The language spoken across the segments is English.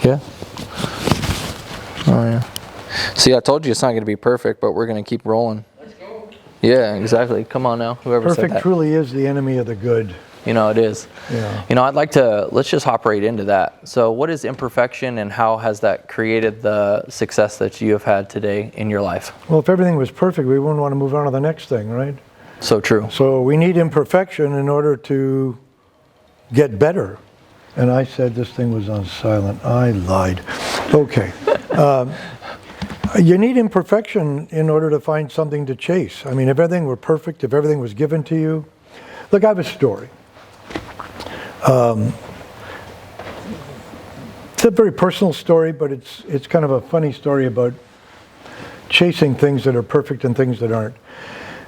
Yeah. Oh, yeah. See, I told you it's not going to be perfect, but we're going to keep rolling. Let's go. Yeah, exactly. Come on now, whoever said Perfect that. truly is the enemy of the good. You know, it is. Yeah. You know, let's just hop right into that. So what is imperfection, and how has that created the success that you have had today in your life? Well, if everything was perfect, we wouldn't want to move on to the next thing, right? So true. So we need imperfection in order to get better. And I said this thing was on silent. I lied. Okay. You need imperfection in order to find something to chase. I mean, if everything were perfect, if everything was given to you. Look, I have a story. It's a very personal story, but it's kind of a funny story about chasing things that are perfect and things that aren't.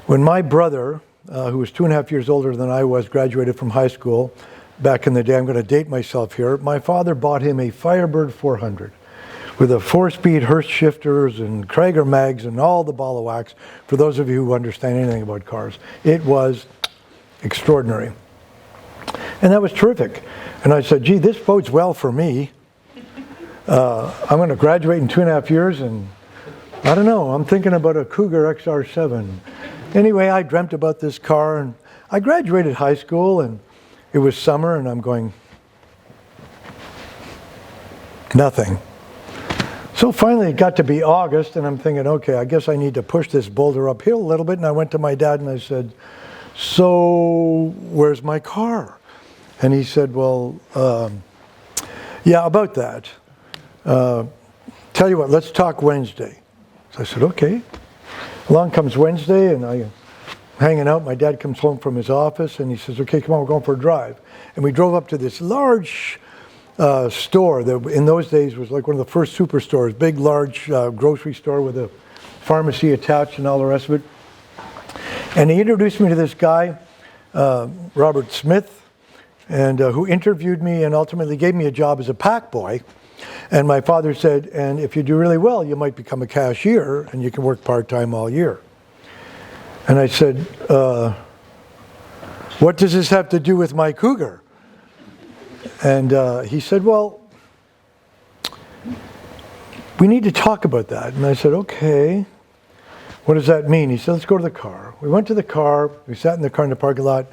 When my brother, who was 2.5 years older than I was, graduated from high school back in the day, I'm going to date myself here, my father bought him a Firebird 400 with a 4-speed Hurst shifters and Krager mags and all the ball of wax, for those of you who understand anything about cars. It was extraordinary. And that was terrific. And I said, gee, this bodes well for me. I'm going to graduate in 2.5 years, and I don't know, I'm thinking about a Cougar XR7. Anyway, I dreamt about this car, and I graduated high school, and it was summer, and I'm going, nothing. So finally it got to be August, and I'm thinking, okay, I guess I need to push this boulder uphill a little bit. And I went to my dad and I said, so where's my car? And he said, well, yeah, about that. Tell you what, let's talk Wednesday. So I said, okay. Along comes Wednesday, and I'm hanging out. My dad comes home from his office, and he says, okay, come on, we're going for a drive. And we drove up to this large store that in those days was like one of the first superstores, big, large grocery store with a pharmacy attached and all the rest of it. And he introduced me to this guy, Robert Smith, and who interviewed me and ultimately gave me a job as a pack boy. And my father said, and if you do really well, you might become a cashier and you can work part-time all year. And I said, what does this have to do with my Cougar? And he said, well, we need to talk about that. And I said, okay, what does that mean? He said, let's go to the car. We went to the car, we sat in the car in the parking lot,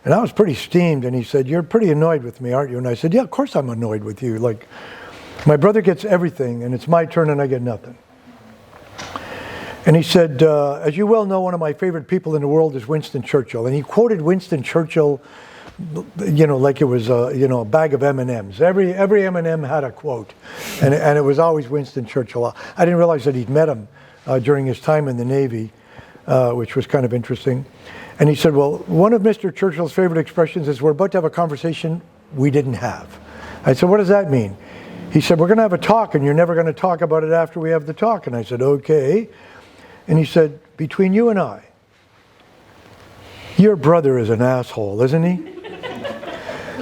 and I was pretty steamed. And he said, you're pretty annoyed with me, aren't you? And I said, yeah, of course I'm annoyed with you. Like, my brother gets everything, and it's my turn, and I get nothing. And he said, as you well know, one of my favorite people in the world is Winston Churchill. And he quoted Winston Churchill, you know, like it was a bag of M&Ms. Every M&M had a quote, and it was always Winston Churchill. I didn't realize that he'd met him during his time in the Navy, which was kind of interesting. And he said, well, one of Mr. Churchill's favorite expressions is, we're about to have a conversation we didn't have. I said, what does that mean? He said, we're going to have a talk, and you're never going to talk about it after we have the talk. And I said, okay. And he said, between you and I, your brother is an asshole, isn't he?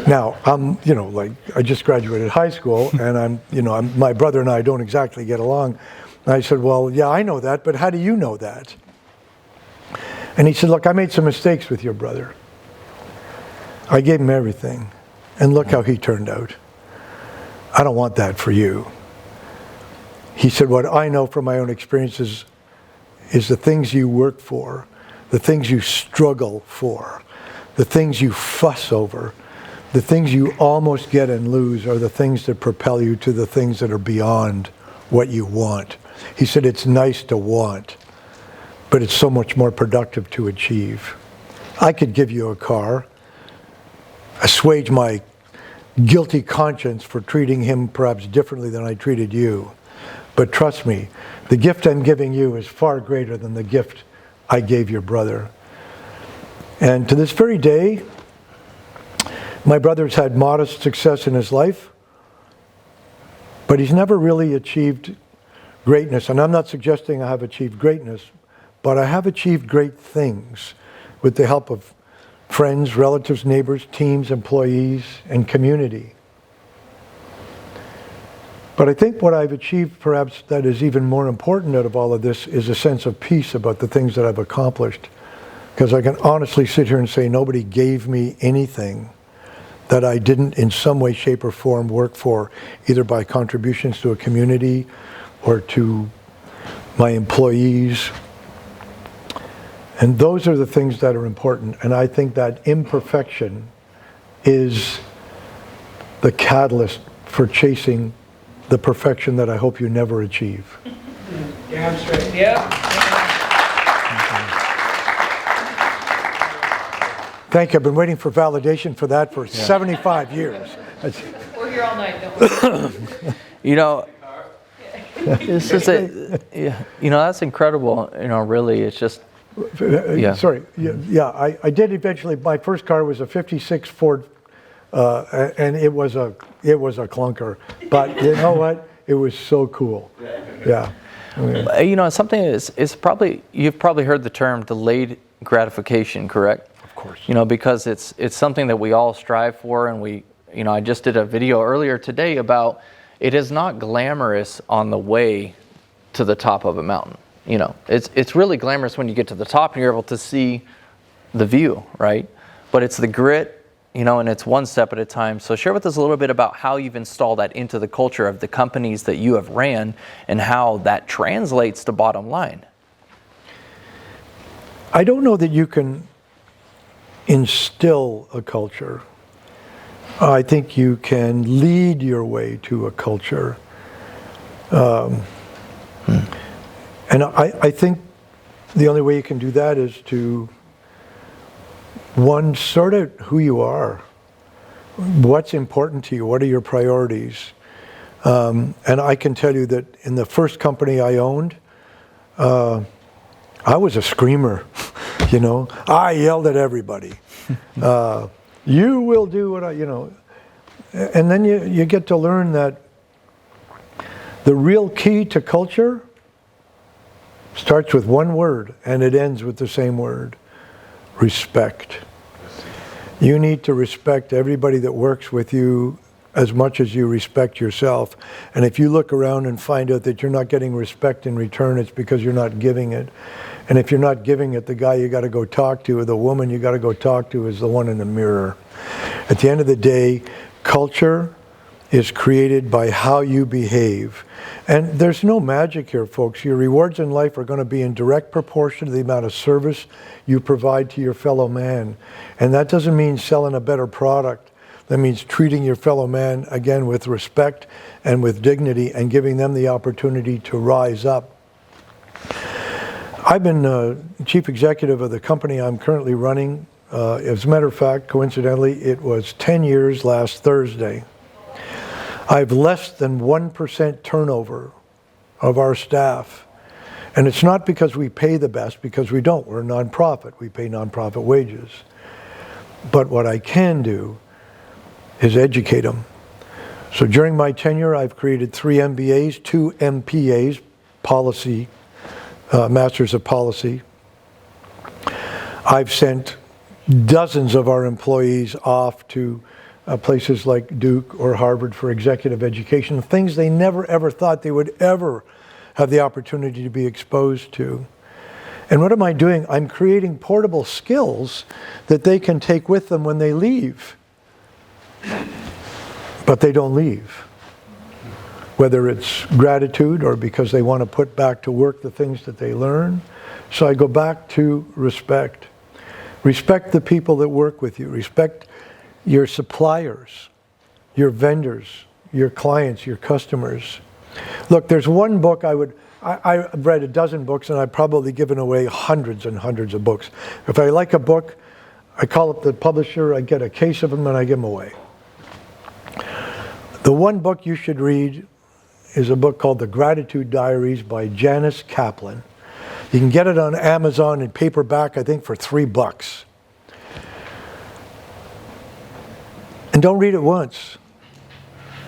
Now, I just graduated high school, and my brother and I don't exactly get along. And I said, well, yeah, I know that, but how do you know that? And he said, look, I made some mistakes with your brother. I gave him everything, and look how he turned out. I don't want that for you. He said, what I know from my own experiences is the things you work for, the things you struggle for, the things you fuss over, the things you almost get and lose are the things that propel you to the things that are beyond what you want. He said, it's nice to want, but it's so much more productive to achieve. I could give you a car, assuage my guilty conscience for treating him perhaps differently than I treated you. But trust me, the gift I'm giving you is far greater than the gift I gave your brother. And to this very day, my brother's had modest success in his life, but he's never really achieved greatness. And I'm not suggesting I have achieved greatness, but I have achieved great things with the help of friends, relatives, neighbors, teams, employees, and community. But I think what I've achieved, perhaps that is even more important out of all of this, is a sense of peace about the things that I've accomplished. Because I can honestly sit here and say nobody gave me anything that I didn't in some way, shape, or form work for, either by contributions to a community or to my employees. And those are the things that are important. And I think that imperfection is the catalyst for chasing the perfection that I hope you never achieve. Damn straight. Yep. Thank you. I've been waiting for validation for that for 75 years. We're here all night, don't we? You know, this is that's incredible. Really, it's just. Yeah. Sorry. Yeah, I did eventually. My first car was a '56 Ford, and it was a clunker. But you know what? It was so cool. Yeah. Something is probably, you've probably heard the term delayed gratification, correct? Of course. Because it's something that we all strive for, and I just did a video earlier today about it is not glamorous on the way to the top of a mountain. It's really glamorous when you get to the top and you're able to see the view, right? But it's the grit, and it's one step at a time. So share with us a little bit about how you've installed that into the culture of the companies that you have ran and how that translates to bottom line. I don't know that you can instill a culture. I think you can lead your way to a culture. And I think the only way you can do that is to, one, sort out who you are. What's important to you? What are your priorities? And I can tell you that in the first company I owned, I was a screamer. I yelled at everybody. You will do what and then you get to learn that the real key to culture starts with one word and it ends with the same word: respect. You need to respect everybody that works with you as much as you respect yourself. And if you look around and find out that you're not getting respect in return, it's because you're not giving it. And if you're not giving it, the guy you got to go talk to, or the woman you got to go talk to, is the one in the mirror. At the end of the day, culture is created by how you behave. And there's no magic here, folks. Your rewards in life are going to be in direct proportion to the amount of service you provide to your fellow man. And that doesn't mean selling a better product. That means treating your fellow man, again, with respect and with dignity, and giving them the opportunity to rise up. I've been chief executive of the company I'm currently running. As a matter of fact, coincidentally, it was 10 years last Thursday. I have less than 1% turnover of our staff. And it's not because we pay the best, because we don't. We're a nonprofit. We pay nonprofit wages. But what I can do is educate them. So during my tenure, I've created 3 MBAs, 2 MPAs, policy, Masters of Policy. I've sent dozens of our employees off to places like Duke or Harvard for executive education, things they never ever thought they would ever have the opportunity to be exposed to. And what am I doing? I'm creating portable skills that they can take with them when they leave. But they don't leave. Whether it's gratitude or because they want to put back to work the things that they learn. So I go back to respect. Respect the people that work with you. Respect your suppliers, your vendors, your clients, your customers. Look, there's one book I've read a dozen books, and I've probably given away hundreds and hundreds of books. If I like a book, I call up the publisher, I get a case of them, and I give them away. The one book you should read is a book called The Gratitude Diaries by Janice Kaplan. You can get it on Amazon in paperback, I think, for $3. And don't read it once.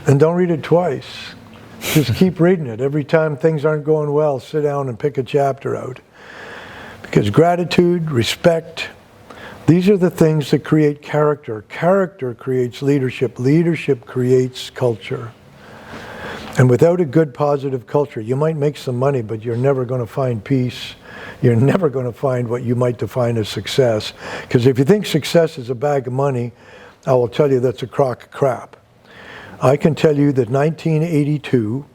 And don't read it twice. Just keep reading it. Every time things aren't going well, sit down and pick a chapter out. Because gratitude, respect, these are the things that create character. Character creates leadership. Leadership creates culture. And without a good, positive culture, you might make some money, but you're never going to find peace. You're never going to find what you might define as success. Because if you think success is a bag of money, I will tell you that's a crock of crap. I can tell you that 1982,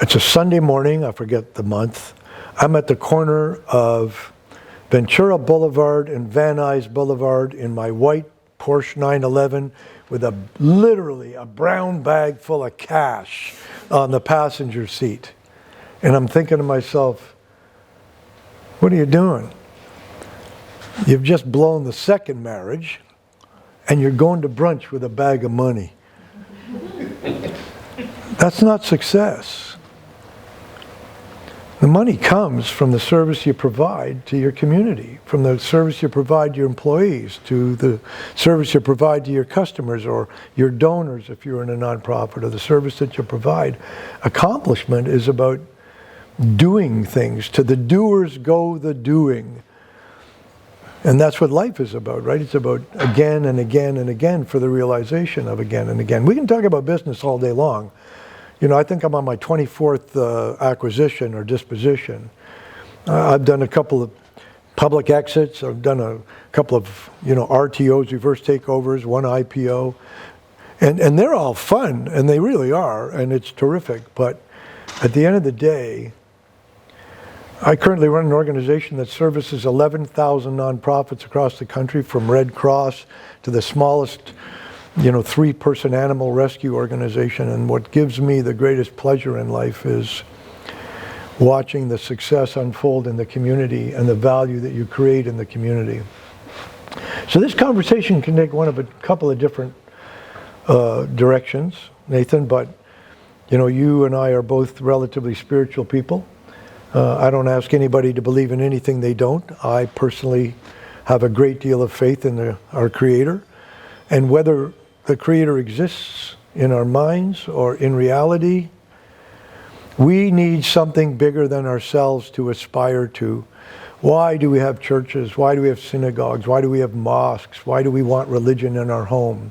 it's a Sunday morning, I forget the month, I'm at the corner of Ventura Boulevard and Van Nuys Boulevard in my white Porsche 911 with literally a brown bag full of cash on the passenger seat. And I'm thinking to myself, what are you doing? You've just blown the second marriage and you're going to brunch with a bag of money. That's not success. The money comes from the service you provide to your community, from the service you provide to your employees, to the service you provide to your customers or your donors if you're in a nonprofit, or the service that you provide. Accomplishment is about doing things. To the doers go the doing. And that's what life is about, right? It's about again and again and again for the realization of again and again. We can talk about business all day long. You know, I think I'm on my 24th acquisition or disposition. I've done a couple of public exits. I've done a couple of, RTOs, reverse takeovers, one IPO. And they're all fun, and they really are, and it's terrific. But at the end of the day, I currently run an organization that services 11,000 nonprofits across the country, from Red Cross to the smallest 3-person animal rescue organization. And what gives me the greatest pleasure in life is watching the success unfold in the community and the value that you create in the community. So this conversation can take one of a couple of different directions, Nathan, but you and I are both relatively spiritual people. I don't ask anybody to believe in anything they don't. I personally have a great deal of faith in our Creator. And whether the Creator exists in our minds or in reality, we need something bigger than ourselves to aspire to. Why do we have churches? Why do we have synagogues? Why do we have mosques? Why do we want religion in our home?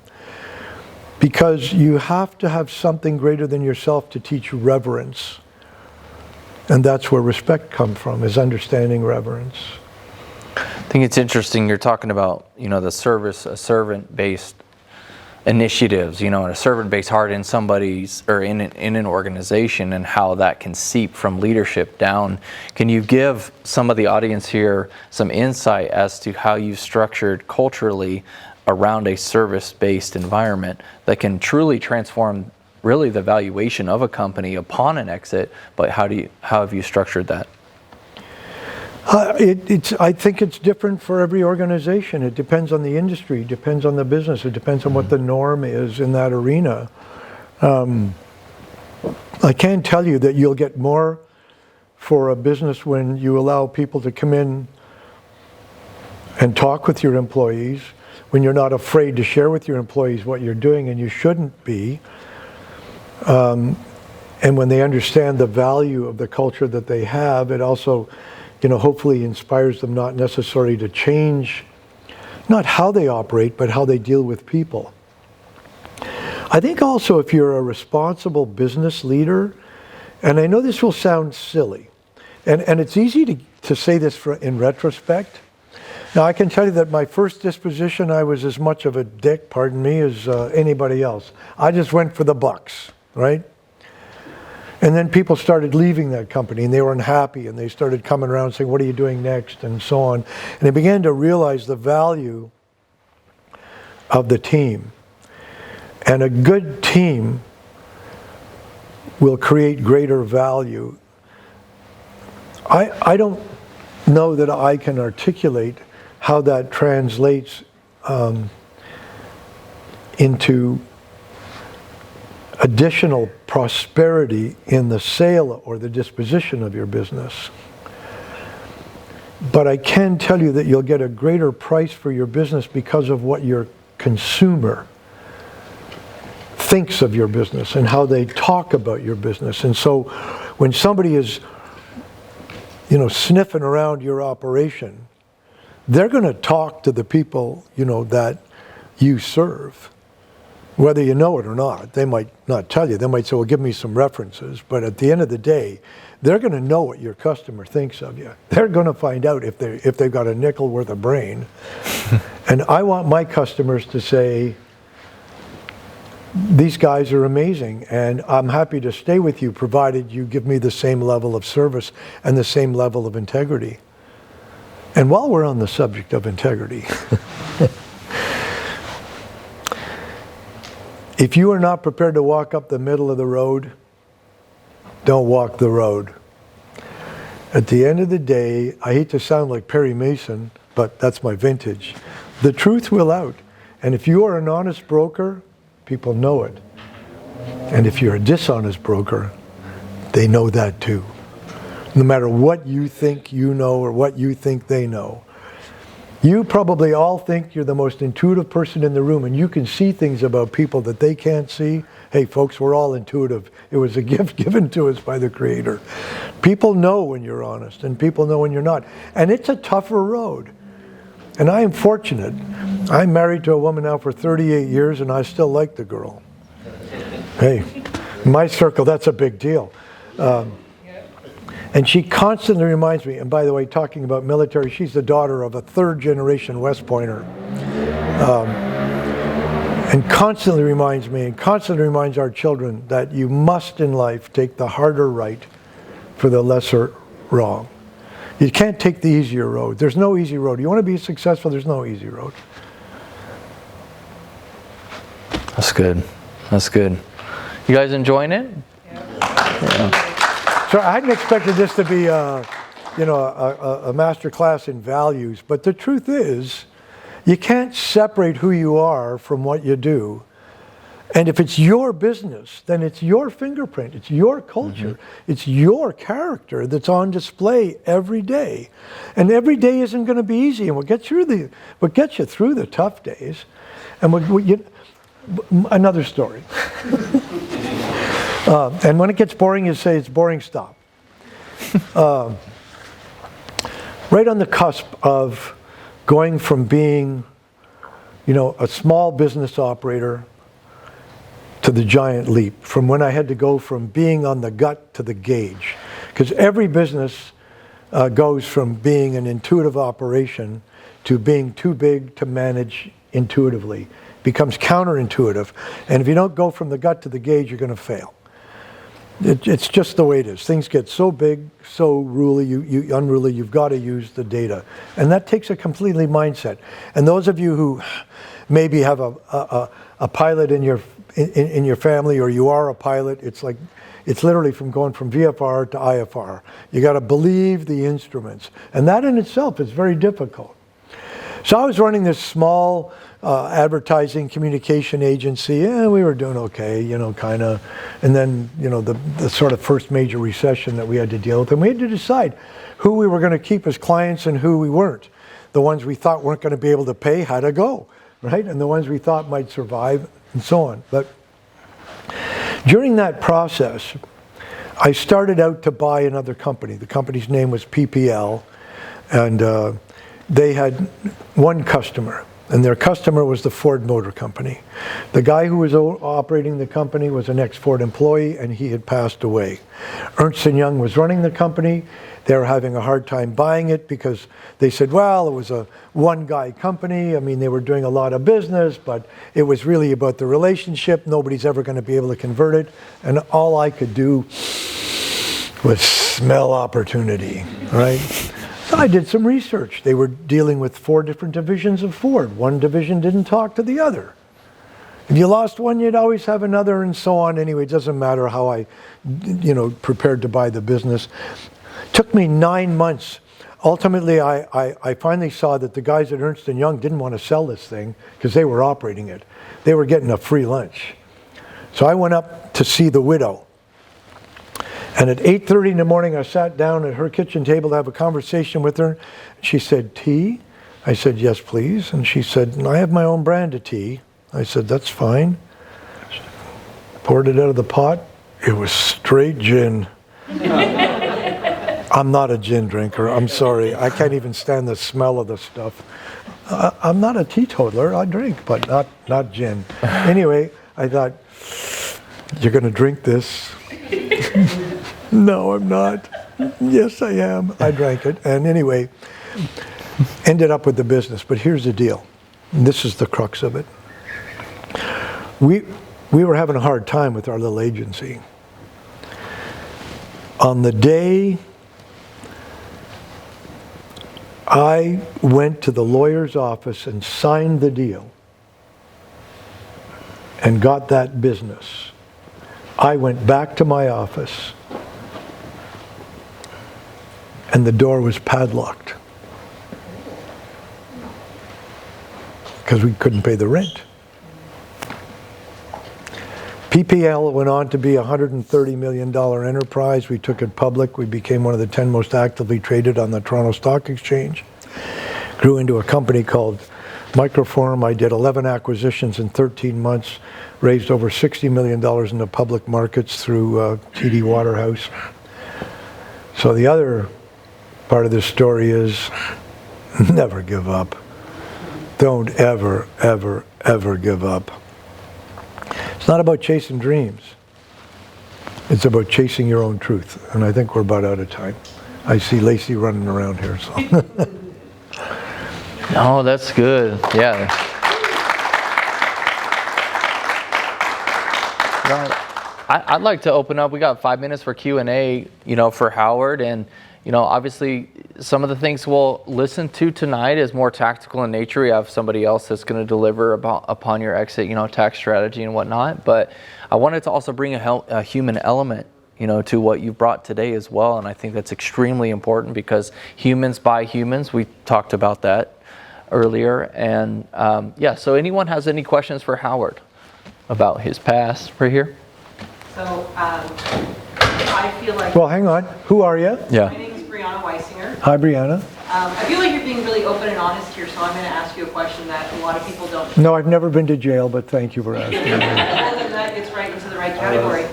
Because you have to have something greater than yourself to teach reverence. And that's where respect comes from, is understanding reverence. I think it's interesting you're talking about, the servant-based initiatives, and a servant-based heart in somebody's, or in an organization, and how that can seep from leadership down. Can you give some of the audience here some insight as to how you structured culturally around a service-based environment that can truly transform really the valuation of a company upon an exit, but how have you structured that? I think it's different for every organization. It depends on the industry, it depends on the business, it depends on what the norm is in that arena. I can tell you that you'll get more for a business when you allow people to come in and talk with your employees, when you're not afraid to share with your employees what you're doing, and you shouldn't be. And when they understand the value of the culture that they have, it also hopefully inspires them not necessarily to change, not how they operate, but how they deal with people. I think also if you're a responsible business leader, and I know this will sound silly, and it's easy to say this in retrospect. Now I can tell you that my first disposition, I was as much of a dick, pardon me, as anybody else. I just went for the bucks, right? And then people started leaving that company and they were unhappy and they started coming around saying, what are you doing next? And so on. And they began to realize the value of the team. And a good team will create greater value. I don't know that I can articulate how that translates into additional prosperity in the sale or the disposition of your business. But I can tell you that you'll get a greater price for your business because of what your consumer thinks of your business and how they talk about your business. And so when somebody is, sniffing around your operation, they're going to talk to the people, that you serve. Whether you know it or not, they might not tell you. They might say, well, give me some references. But at the end of the day, they're going to know what your customer thinks of you. They're going to find out if they've got a nickel worth of brain. And I want my customers to say, these guys are amazing, and I'm happy to stay with you provided you give me the same level of service and the same level of integrity. And while we're on the subject of integrity, if you are not prepared to walk up the middle of the road, don't walk the road. At the end of the day, I hate to sound like Perry Mason, but that's my vintage. The truth will out. And if you are an honest broker, people know it. And if you're a dishonest broker, they know that too. No matter what you think you know or what you think they know. You probably all think you're the most intuitive person in the room, and you can see things about people that they can't see. Hey folks, we're all intuitive. It was a gift given to us by the Creator. People know when you're honest, and people know when you're not. And it's a tougher road. And I am fortunate. I'm married to a woman now for 38 years, and I still like the girl. Hey, in my circle, that's a big deal. And she constantly reminds me, and by the way, talking about military, she's the daughter of a third-generation West Pointer. And constantly reminds me, and constantly reminds our children, that you must in life take the harder right for the lesser wrong. You can't take the easier road. There's no easy road. You want to be successful, there's no easy road. That's good. That's good. You guys enjoying it? Yeah. So I hadn't expected this to be a master class in values, but the truth is, you can't separate who you are from what you do. And if it's your business, then it's your fingerprint, it's your culture, it's your character that's on display every day. And every day isn't going to be easy, and what gets you through the tough days. And another story. And when it gets boring, you say it's boring, stop. Right on the cusp of going from being, a small business operator to the giant leap, from when I had to go from being on the gut to the gauge. Because every business goes from being an intuitive operation to being too big to manage intuitively. Becomes counterintuitive. And if you don't go from the gut to the gauge, you're going to fail. It's just the way it is. Things get so big, so unruly, you've got to use the data. And that takes a completely mindset. And those of you who maybe have a pilot in your family, or you are a pilot, it's literally from going from VFR to IFR. You got to believe the instruments. And that in itself is very difficult. So I was running this small advertising communication agency, and we were doing okay, kind of. And then, the sort of first major recession that we had to deal with, and we had to decide who we were going to keep as clients and who we weren't. The ones we thought weren't going to be able to pay had to go, right? And the ones we thought might survive, and so on. But during that process, I started out to buy another company. The company's name was PPL, and they had one customer, and their customer was the Ford Motor Company. The guy who was operating the company was an ex-Ford employee, and he had passed away. Ernst & Young was running the company. They were having a hard time buying it because they said, well, it was a one-guy company. I mean, they were doing a lot of business, but it was really about the relationship. Nobody's ever going to be able to convert it. And all I could do was smell opportunity, right? So I did some research. They were dealing with 4 different divisions of Ford. One division didn't talk to the other. If you lost one, you'd always have another, and so on. Anyway, it doesn't matter how I, prepared to buy the business. Took me 9 months. Ultimately, I finally saw that the guys at Ernst & Young didn't want to sell this thing because they were operating it. They were getting a free lunch. So I went up to see the widow. And at 8:30 in the morning, I sat down at her kitchen table to have a conversation with her. She said, tea? I said, yes, please. And she said, I have my own brand of tea. I said, that's fine. Poured it out of the pot. It was straight gin. I'm not a gin drinker. I'm sorry. I can't even stand the smell of the stuff. I'm not a teetotaler. I drink, but not gin. Anyway, I thought, you're going to drink this? No, I'm not. Yes, I am. I drank it. And anyway, ended up with the business. But here's the deal. This is the crux of it. We were having a hard time with our little agency. On the day I went to the lawyer's office and signed the deal and got that business, I went back to my office and the door was padlocked because we couldn't pay the rent. PPL went on to be a $130 million enterprise. We took it public. We became one of the 10 most actively traded on the Toronto Stock Exchange. Grew into a company called Microform. I did 11 acquisitions in 13 months, raised over $60 million in the public markets through TD Waterhouse. So the other part of this story is never give up. Don't ever, ever, ever give up. It's not about chasing dreams. It's about chasing your own truth. And I think we're about out of time. I see Lacey running around here. So. No, that's good. Yeah. I'd like to open up. We got 5 minutes for Q&A, for Howard. And, obviously some of the things we'll listen to tonight is more tactical in nature. We have somebody else that's going to deliver upon your exit, tax strategy and whatnot. But I wanted to also bring a human element, to what you brought today as well. And I think that's extremely important because humans buy humans. We talked about that earlier. And so anyone has any questions for Howard about his past right here? So I feel like... Well, hang on. Who are you? Yeah. My name is Brianna Weisinger. Hi, Brianna. I feel like you're being really open and honest here, so I'm going to ask you a question that a lot of people don't. No, I've never been to jail, but thank you for asking. Well, then that gets right into the right category.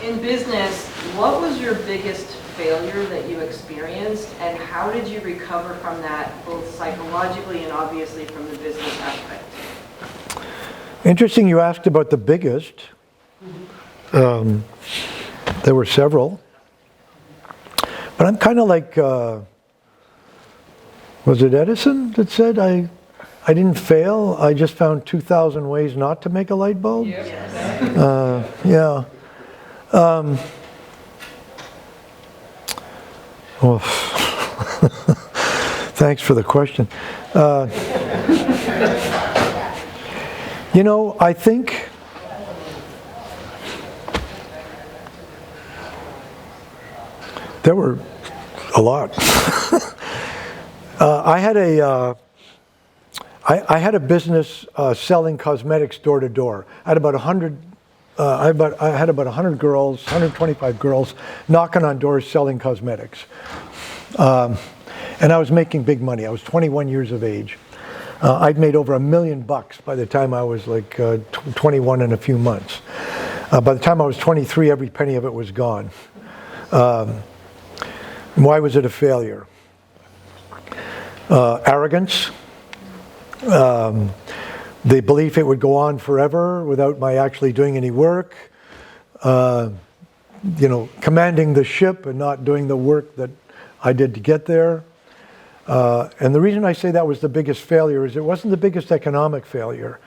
In business, what was your biggest failure that you experienced, and how did you recover from that, both psychologically and obviously from the business aspect? Interesting you asked about the biggest. There were several. But I'm kind of like, was it Edison that said, I didn't fail, I just found 2,000 ways not to make a light bulb? Yes. Yeah. Well, thanks for the question. I think there were a lot. I had a business selling cosmetics door to door. I had about 100. I had about 100 girls, 125 girls knocking on doors selling cosmetics. And I was making big money. I was 21 years of age. I'd made over $1 million by the time I was like 21 in a few months. By the time I was 23, every penny of it was gone. Why was it a failure? Arrogance. The belief it would go on forever without my actually doing any work. Commanding the ship and not doing the work that I did to get there. And the reason I say that was the biggest failure is it wasn't the biggest economic failure,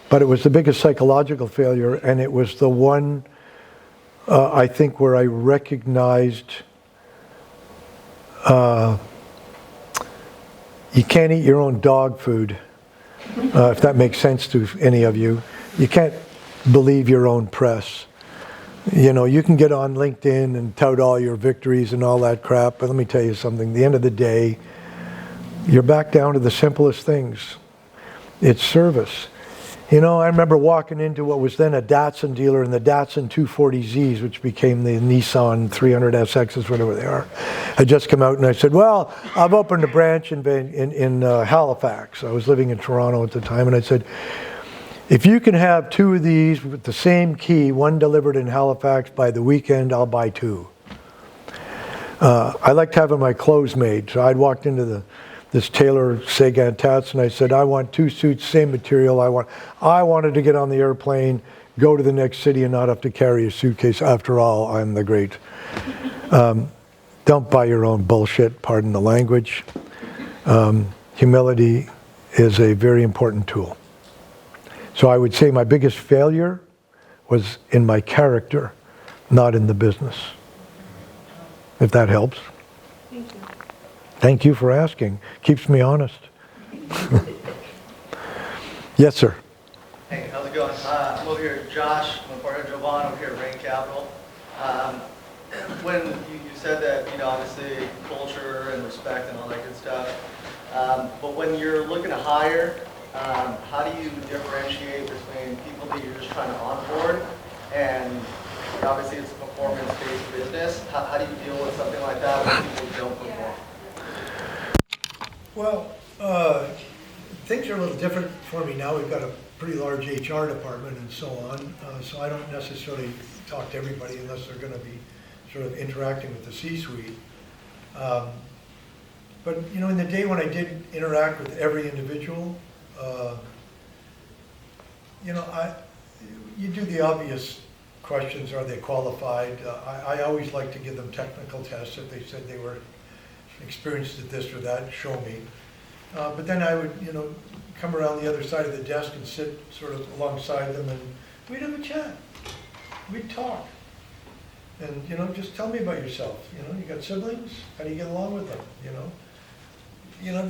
but it was the biggest psychological failure, and it was the one, I think, where I recognized you can't eat your own dog food, if that makes sense to any of you. You can't believe your own press. You can get on LinkedIn and tout all your victories and all that crap, but let me tell you something. At the end of the day, you're back down to the simplest things. It's service. I remember walking into what was then a Datsun dealer in the Datsun 240Zs, which became the Nissan 300SXs, whatever they are, had just come out, and I said, well, I've opened a branch in Halifax. I was living in Toronto at the time, and I said, if you can have 2 of these with the same key, one delivered in Halifax by the weekend, I'll buy 2. I liked having my clothes made, so I'd walked into this tailor, Sagan Tats, and I said, I want 2 suits, same material. I wanted to get on the airplane, go to the next city, and not have to carry a suitcase. After all, I'm the great. Don't buy your own bullshit, pardon the language. Humility is a very important tool. So I would say my biggest failure was in my character, not in the business. If that helps. Thank you. Thank you for asking. Keeps me honest. Yes, sir. Hey, how's it going? I'm over here, Josh, my partner Jovan, over here at Rain Capital. When you said that, obviously culture and respect and all that good stuff, but when you're looking to hire, how do you differentiate between people that you're just trying to onboard and obviously it's a performance-based business? How do you deal with something like that when people don't perform? Well, things are a little different for me now. We've got a pretty large HR department and so on, so I don't necessarily talk to everybody unless they're going to be sort of interacting with the C-suite. But in the day when I did interact with every individual, you do the obvious questions. Are they qualified? I always like to give them technical tests. If they said they were experienced at this or that, show me. But then I would, come around the other side of the desk and sit sort of alongside them, and we'd have a chat. We'd talk. And, just tell me about yourself. You got siblings? How do you get along with them?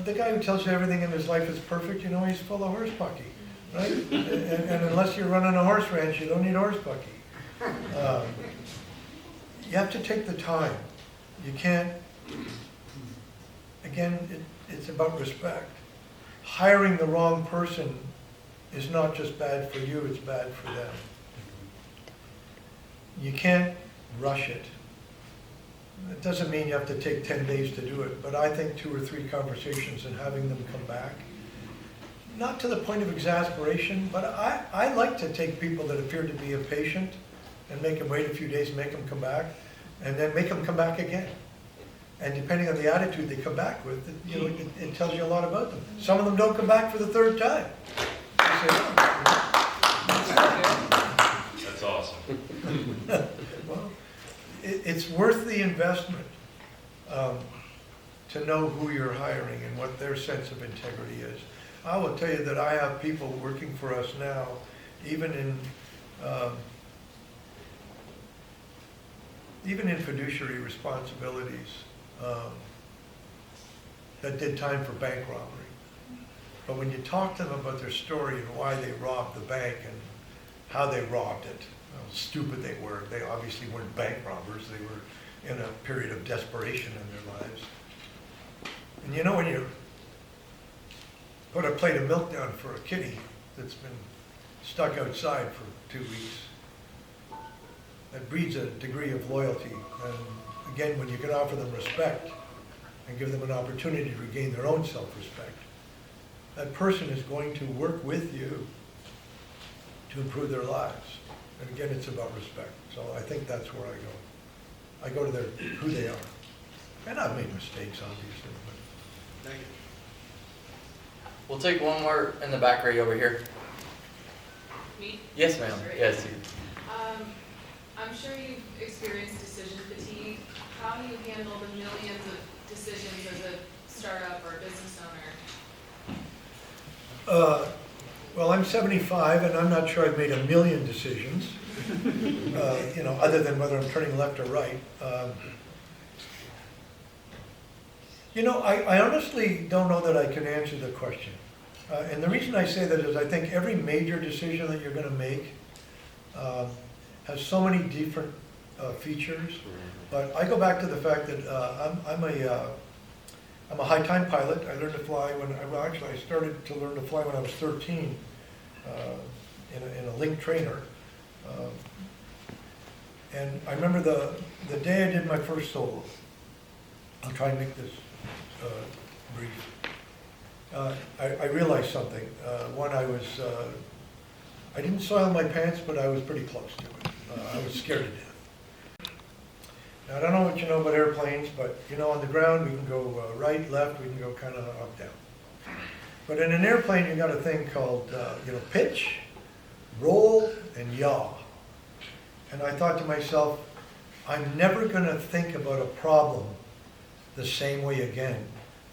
The guy who tells you everything in his life is perfect, he's full of horse bucky, right? and unless you're running a horse ranch, you don't need horse bucky. You have to take the time. You can't, again, it's about respect. Hiring the wrong person is not just bad for you, it's bad for them. You can't rush it. It doesn't mean you have to take 10 days to do it, but I think 2 or 3 conversations and having them come back, not to the point of exasperation, but I like to take people that appear to be impatient and make them wait a few days, make them come back, and then make them come back again. And depending on the attitude they come back with, it tells you a lot about them. Some of them don't come back for the 3rd time. You say, That's awesome. well, it's worth the investment to know who you're hiring and what their sense of integrity is. I will tell you that I have people working for us now, even in fiduciary responsibilities, that did time for bank robbery. But when you talk to them about their story and why they robbed the bank and how they robbed it, how stupid they were. They obviously weren't bank robbers. They were in a period of desperation in their lives. And when you put a plate of milk down for a kitty that's been stuck outside for 2 weeks, that breeds a degree of loyalty. And again, when you can offer them respect and give them an opportunity to regain their own self-respect, that person is going to work with you to improve their lives. And again, it's about respect. So I think that's where I go. I go to who they are. And I've made mistakes, obviously. But Thank you. We'll take one more in the back right over here. Me? Yes, ma'am. Sure. Yes. I'm sure you've experienced decision fatigue. How do you handle the millions of decisions as a startup or a business owner? Well, I'm 75, and I'm not sure I've made a million decisions, other than whether I'm turning left or right. I honestly don't know that I can answer the question. And the reason I say that is I think every major decision that you're going to make has so many different features. But I go back to the fact that I'm a high time pilot. I learned to fly I started to learn to fly when I was 13 in a link trainer. And I remember the day I did my first solo. I'll try and make this brief. I realized something. One, I didn't soil my pants, but I was pretty close to it. I was scared to death. Now, I don't know what you know about airplanes, but on the ground we can go right, left, we can go kind of up, down. But in an airplane, you got a thing called pitch, roll, and yaw. And I thought to myself, I'm never going to think about a problem the same way again,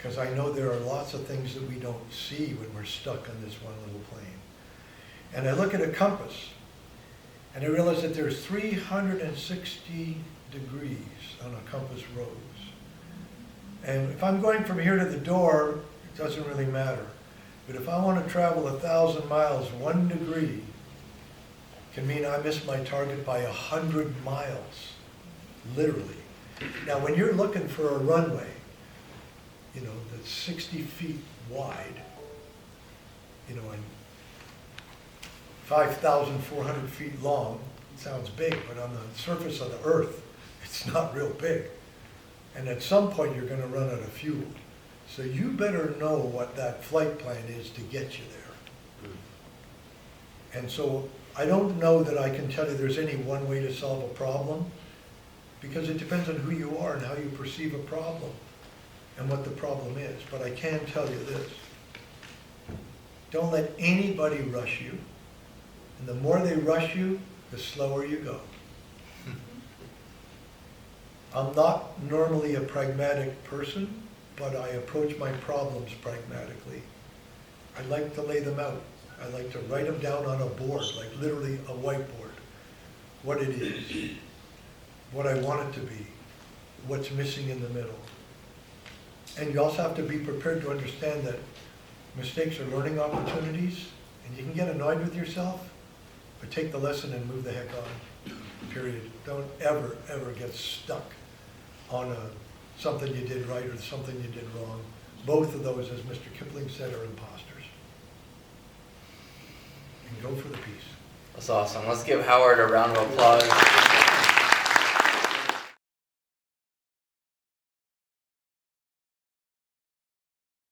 because I know there are lots of things that we don't see when we're stuck on this one little plane. And I look at a compass, and I realize that there's 360 degrees on a compass rose. And if I'm going from here to the door, it doesn't really matter. But if I want to travel 1,000 miles, 1 degree can mean I miss my target by 100 miles, literally. Now, when you're looking for a runway, you know, that's 60 feet wide, you know, and 5,400 feet long, it sounds big, but on the surface of the earth, it's not real big. And at some point, you're going to run out of fuel. So you better know what that flight plan is to get you there. And so I don't know that I can tell you there's any one way to solve a problem, because it depends on who you are and how you perceive a problem and what the problem is. But I can tell you this: don't let anybody rush you. And the more they rush you, the slower you go. I'm not normally a pragmatic person, but I approach my problems pragmatically. I like to lay them out. I like to write them down on a board, like literally a whiteboard. What it is, what I want it to be, what's missing in the middle. And you also have to be prepared to understand that mistakes are learning opportunities, and you can get annoyed with yourself, but take the lesson and move the heck on, period. Don't ever, ever get stuck on something you did right or something you did wrong. Both of those, as Mr. Kipling said, are imposters. And go for the peace. That's awesome. Let's give Howard a round of applause.